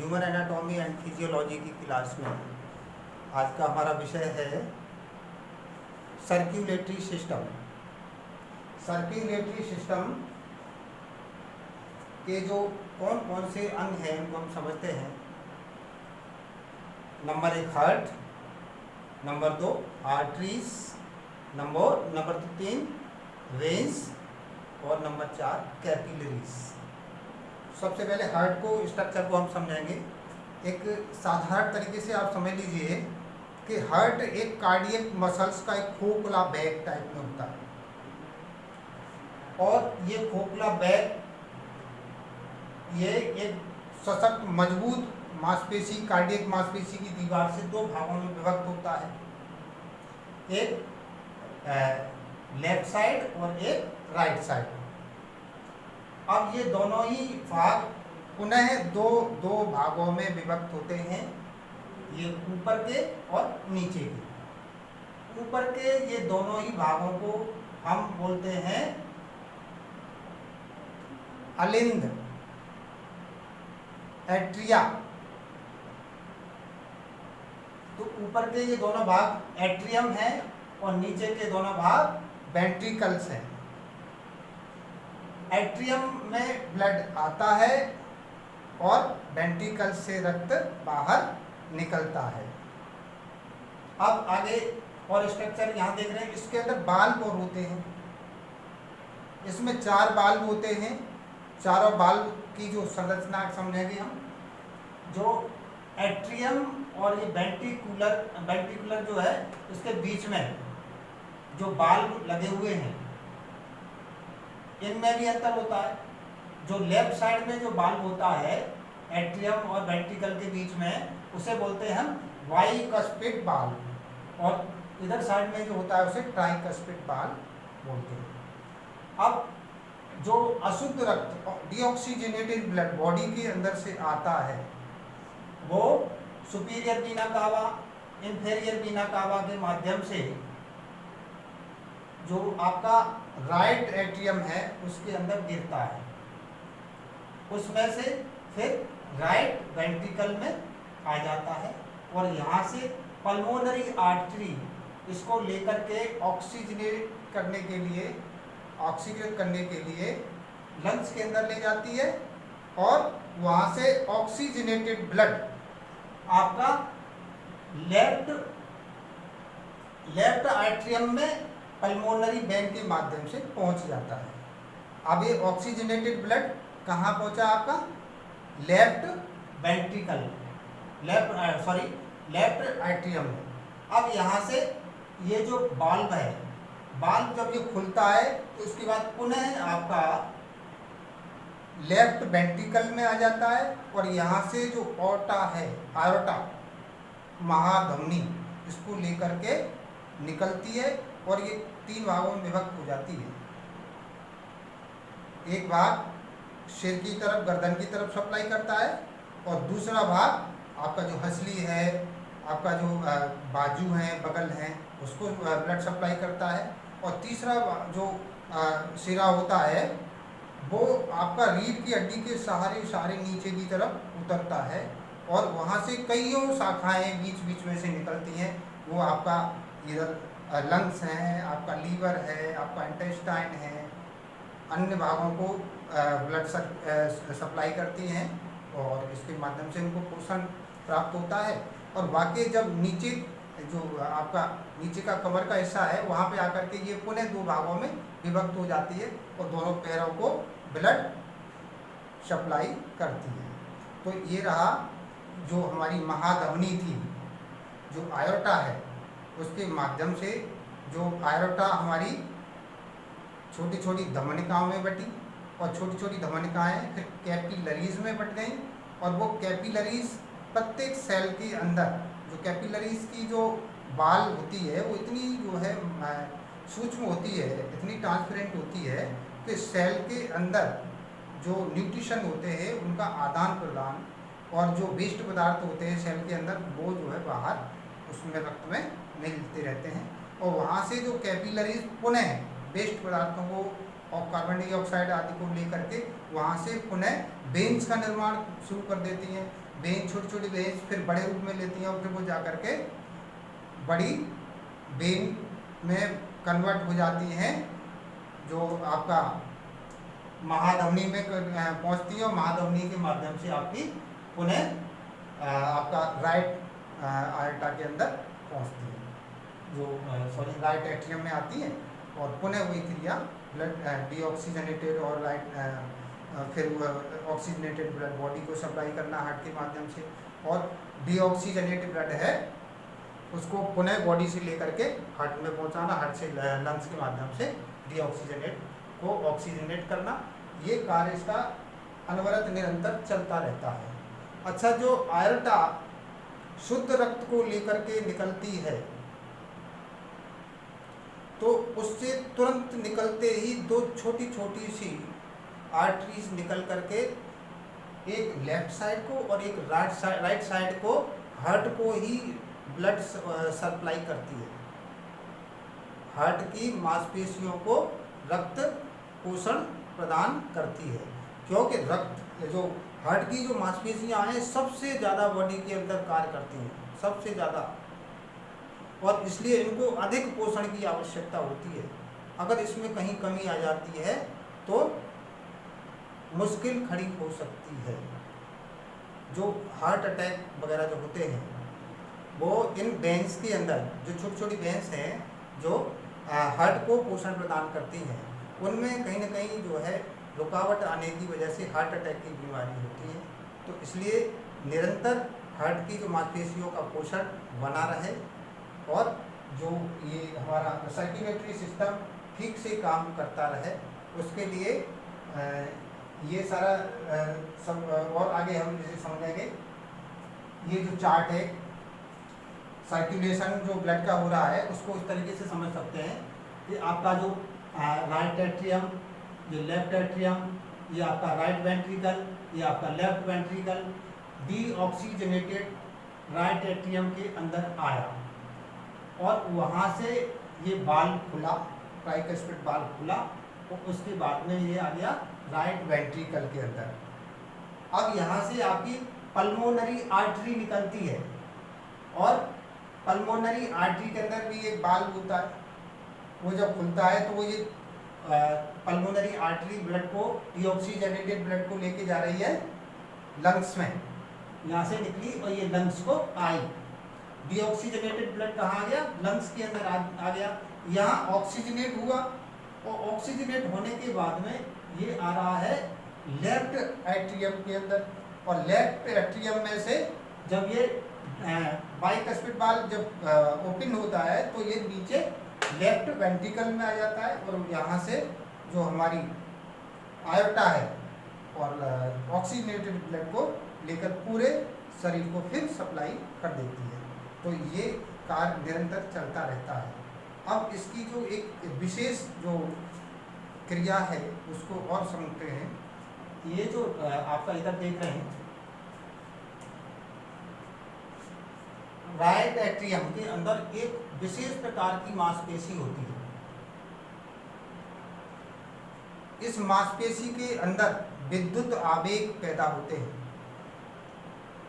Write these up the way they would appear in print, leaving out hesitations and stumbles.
Human anatomy and physiology की class में आज का हमारा विषय है सर्कुलेटरी सिस्टम। सर्कुलेटरी सिस्टम के जो कौन कौन से अंग हैं उनको हम समझते हैं। Number 1 heart, number 2 arteries, number 3 veins और नंबर 4 कैपिलरीज। सबसे पहले हार्ट को स्ट्रक्चर को हम समझेंगे। एक साधारण तरीके से आप समझ लीजिए कि हार्ट एक कार्डियक मसल्स का एक खोखला बैग टाइप में होता है और ये खोखला बैग ये एक सशक्त मजबूत मांसपेशी कार्डियक मांसपेशी की दीवार से दो भागों में विभक्त होता है, एक लेफ्ट साइड और एक राइट साइड। अब ये दोनों ही भाग पुनः दो भागों में विभक्त होते हैं, ये ऊपर के और नीचे के। ऊपर के ये दोनों ही भागों को हम बोलते हैं अलिंद, एट्रिया। तो ऊपर के ये दोनों भाग एट्रियम हैं और नीचे के दोनों भाग वेंट्रिकल्स हैं। एट्रियम में ब्लड आता है और वेंट्रिकल से रक्त बाहर निकलता है। अब आगे और स्ट्रक्चर यहाँ देख रहे हैं, इसके अंदर बाल्ब और होते हैं। इसमें 4 बाल्ब होते हैं। चारों बाल्ब की जो संरचना समझेंगे हम। जो एट्रियम और ये वेंट्रिकुलर जो है इसके बीच में जो बाल्ब लगे हुए हैं इनमें भी अंतर होता है। जो लेफ्ट साइड में जो बाल्ब होता है एट्रियम और वेंट्रिकल के बीच में उसे बोलते हैं हम बाइकस्पिड बाल्ब और इधर साइड में जो होता है उसे ट्राइकस्पिड बाल्ब बोलते हैं। अब जो अशुद्ध रक्त डीऑक्सीजनेटेड ब्लड बॉडी के अंदर से आता है वो सुपीरियर वीना कावा, इंफेरियर वीना कावा के माध्यम से जो आपका राइट एट्रियम है उसके अंदर गिरता है, उसमें से फिर राइट वेंट्रिकल में आ जाता है और यहाँ से पल्मोनरी आर्टरी इसको लेकर के ऑक्सीजनेट करने के लिए लंग्स के अंदर ले जाती है और वहाँ से ऑक्सीजनेटेड ब्लड आपका लेफ्ट आर्टरियम में पल्मोनरी वेन के माध्यम से पहुंच जाता है। अब ये ऑक्सीजनेटेड ब्लड कहाँ पहुंचा आपका? लेफ्ट वेंट्रिकल, लेफ्ट आर्टरियम में। अब यहाँ से ये जो बाल्ब है, बाल्ब जब ये खुलता है तो उसके बाद पुनः आपका लेफ्ट वेंट्रिकल में आ जाता है और यहाँ से जो ऑर्टा है, आयोटा महाधमनी, इसको लेकर के निकलती है और ये 3 भागों में विभक्त हो जाती है। एक भाग सिर की तरफ, गर्दन की तरफ सप्लाई करता है और दूसरा भाग आपका जो हंसली है, आपका जो बाजू है, बगल है, उसको ब्लड सप्लाई करता है और तीसरा जो सिरा होता है वो आपका रीढ़ की हड्डी के सहारे नीचे की तरफ उतरता है और वहाँ से कईयों शाखाएं बीच बीच में से निकलती हैं। वो आपका इधर लंग्स हैं, आपका लीवर है, आपका इंटेस्टाइन है, अन्य भागों को ब्लड सप्लाई करती हैं और इसके माध्यम से उनको पोषण प्राप्त होता है। और बाकी जब नीचे जो आपका नीचे का कमर का हिस्सा है वहाँ पे आकर के ये पुनः 2 भागों में विभक्त हो जाती है और दोनों पैरों को ब्लड सप्लाई करती है। तो ये रहा जो हमारी महाधमनी थी, जो आयोटा है उसके माध्यम से जो आयोटा हमारी छोटी छोटी धमनिकाओं में बटी और छोटी छोटी धमनिकाएं फिर कैपिलरीज में बट गई और वो कैपिलरीज प्रत्येक सेल के अंदर जो कैपिलरीज की जो बाल होती है वो इतनी जो है सूक्ष्म होती है, इतनी ट्रांसपेरेंट होती है कि सेल के अंदर जो न्यूट्रिशन होते हैं उनका आदान प्रदान और जो वेस्ट पदार्थ होते हैं सेल के अंदर वो जो है बाहर उसमें रक्त में मिलते रहते हैं और वहाँ से जो कैपिलरीज पुनः वेस्ट पदार्थों को और कार्बन डाइऑक्साइड आदि को लेकर के वहाँ से पुनः वेन्स का निर्माण शुरू कर देती हैं वेन, छोटी छोटी वेन्स फिर बड़े रूप में लेती हैं और फिर वो जा कर के बड़ी वेन में कन्वर्ट हो जाती हैं, जो आपका महाधमनी में पहुंचती है और महाधमनी के माध्यम से आपकी पुनः आपका राइट आयटा के अंदर पहुंचती है, जो राइट एट्रियम में आती है और पुनः वही क्रिया ब्लड डीऑक्सीजनेटेड और फिर ऑक्सीजनेटेड ब्लड बॉडी को सप्लाई करना हार्ट के माध्यम से, और डीऑक्सीजनेटेड ब्लड है उसको पुनः बॉडी से लेकर के हार्ट में पहुंचाना, हार्ट से लंग्स के माध्यम से डीऑक्सीजनेट को ऑक्सीजनेट करना। ये कार्य इसका अनवरत निरंतर चलता रहता है। अच्छा, जो आयरटा शुद्ध रक्त को लेकर के निकलती है तो उससे तुरंत निकलते ही दो छोटी छोटी सी आर्टरीज निकल करके एक लेफ्ट साइड को और एक राइट साइड को हार्ट को ही ब्लड सप्लाई करती है, हार्ट की मांसपेशियों को रक्त पोषण प्रदान करती है, क्योंकि रक्त जो हार्ट की जो मांसपेशियां हैं सबसे ज़्यादा बॉडी के अंदर कार्य करती हैं, सबसे ज़्यादा, और इसलिए इनको अधिक पोषण की आवश्यकता होती है। अगर इसमें कहीं कमी आ जाती है तो मुश्किल खड़ी हो सकती है। जो हार्ट अटैक वगैरह जो होते हैं वो इन वेन्स के अंदर, जो छोटी छोटी वेन्स हैं जो हार्ट को पोषण प्रदान करती हैं, उनमें कहीं ना कहीं जो है रुकावट आने की वजह से हार्ट अटैक की बीमारी होती है। तो इसलिए निरंतर हार्ट की जो मांसपेशियों का पोषण बना रहे और जो ये हमारा सर्कुलेटरी सिस्टम ठीक से काम करता रहे, उसके लिए ये सारा सब और आगे हम जैसे समझेंगे। ये जो चार्ट है सर्कुलेशन जो ब्लड का हो रहा है उसको इस तरीके से समझ सकते हैं कि आपका जो राइट एट्रियम, ये लेफ्ट एट्रियम, ये आपका राइट वेंट्रिकल, ये आपका left ventricle deoxygenated right atrium के अंदर आया और वहाँ से ये बाल्ब खुला, ट्राइकस्पिड बाल्ब खुला और उसके बाद में ये आ गया राइट वेंट्रिकल के अंदर। अब यहाँ से आपकी पल्मोनरी आर्टरी निकलती है और पल्मोनरी आर्टरी के अंदर भी एक बाल्ब होता है, वो जब खुलता है तो वो ये पल्मोनरी आर्टरी ब्लड को, डीऑक्सीजनेटेड ब्लड को लेके जा रही है लंग्स में, यहाँ से निकली और ये लंग्स को आई। डीऑक्सीजनेटेड ब्लड कहाँ आ गया? लंग्स के अंदर आ गया। यहाँ ऑक्सीजनेट हुआ और ऑक्सीजनेट होने के बाद में ये आ रहा है लेफ्ट एट्रियम के अंदर, और लेफ्ट एट्रियम में से जब ये बाइकस्पिड वाल्व जब ओपन होता है तो ये नीचे लेफ्ट वेंट्रिकल में आ जाता है और यहाँ से जो हमारी आयोटा है और ऑक्सीजनेटेड ब्लड को लेकर पूरे शरीर को फिर सप्लाई कर देती है। तो ये कार्य निरंतर चलता रहता है। अब इसकी जो एक विशेष जो क्रिया है उसको और समझते हैं। ये जो आपका इधर देख रहे हैं राइट एट्रियम के अंदर एक विशेष प्रकार की मांसपेशी होती है। इस मांसपेशी के अंदर विद्युत आवेग पैदा होते हैं,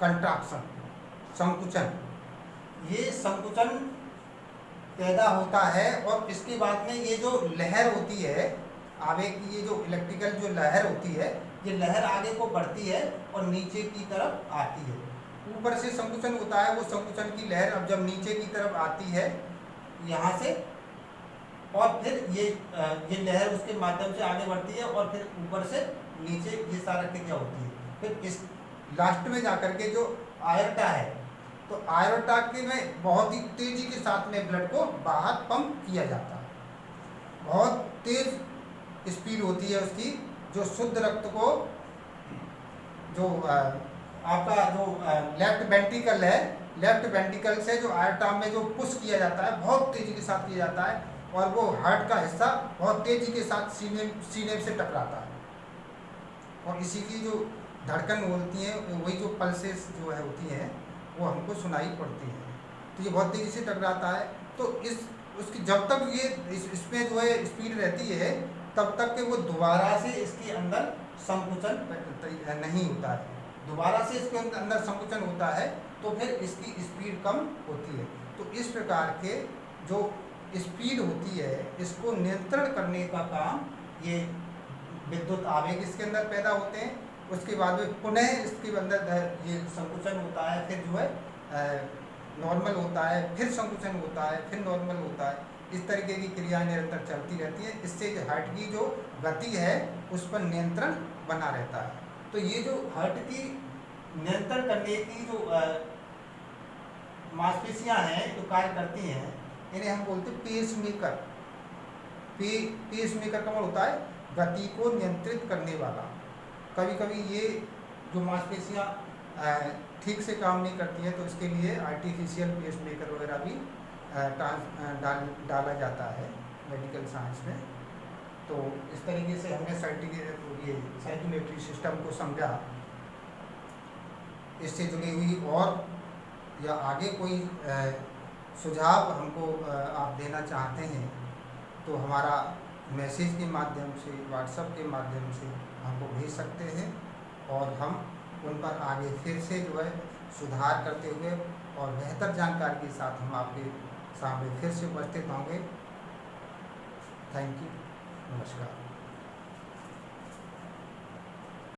कंट्रैक्शन, संकुचन। ये संकुचन पैदा होता है और इसके बाद में ये जो लहर होती है आवेग की, ये जो इलेक्ट्रिकल जो लहर होती है, ये लहर आगे को बढ़ती है और नीचे की तरफ आती है। ऊपर से संकुचन होता है, वो संकुचन की लहर अब जब नीचे की तरफ आती है यहाँ से, और फिर ये लहर उसके माध्यम से आगे बढ़ती है और फिर ऊपर से नीचे ये सारा क्रिया होती है। फिर इस लास्ट में जाकर के जो आयोटा है, तो आयोटा के में बहुत ही तेजी के साथ में ब्लड को बाहर पंप किया जाता है। बहुत तेज स्पीड होती है उसकी, जो शुद्ध रक्त को, जो आपका जो लेफ्ट वेंट्रिकल है, लेफ्ट वेंट्रिकल से जो आयोटा में जो पुश किया जाता है बहुत तेजी के साथ किया जाता है और वो हार्ट का हिस्सा बहुत तेजी के साथ सीने से टकराता है और इसी की जो धड़कन होती है, वही जो पल्सेस जो है होती हैं वो हमको सुनाई पड़ती है। तो ये बहुत तेज़ी से टकराता है। तो उसकी जब तक ये इसमें जो है स्पीड रहती है तब तक के वो दोबारा से इसके अंदर संकुचन नहीं होता है। दोबारा से इसके अंदर संकुचन होता है तो फिर इसकी स्पीड कम होती है। तो इस प्रकार के जो स्पीड होती है इसको नियंत्रण करने का काम ये विद्युत आवेग इसके अंदर पैदा होते हैं। उसके बाद में पुनः इसके अंदर ये संकुचन होता है, फिर जो है नॉर्मल होता है, फिर संकुचन होता है, फिर नॉर्मल होता है। इस तरीके की क्रियाएं निरंतर चलती रहती हैं। इससे हार्ट की जो गति है उस पर नियंत्रण बना रहता है। तो ये जो हार्ट की नियंत्रण करने की जो मांसपेशियां हैं जो कार्य करती हैं, इन्हें हम बोलते हैं पेस मेकर। पेस मेकर का मतलब होता है गति को नियंत्रित करने वाला। कभी कभी ये जो मांसपेशियां ठीक से काम नहीं करती हैं तो इसके लिए आर्टिफिशियल पेस मेकर वगैरह भी डाला जाता है मेडिकल साइंस में। तो इस तरीके से हमने सर्कुलेटरी सिस्टम को समझा। इससे जुड़ी हुई और या आगे कोई सुझाव हमको आप देना चाहते हैं तो हमारा मैसेज के माध्यम से, व्हाट्सएप के माध्यम से हमको भेज सकते हैं और हम उन पर आगे फिर से जो है सुधार करते हुए और बेहतर जानकारी के साथ हम आपके सामने फिर से उपस्थित होंगे। थैंक यू, नमस्कार।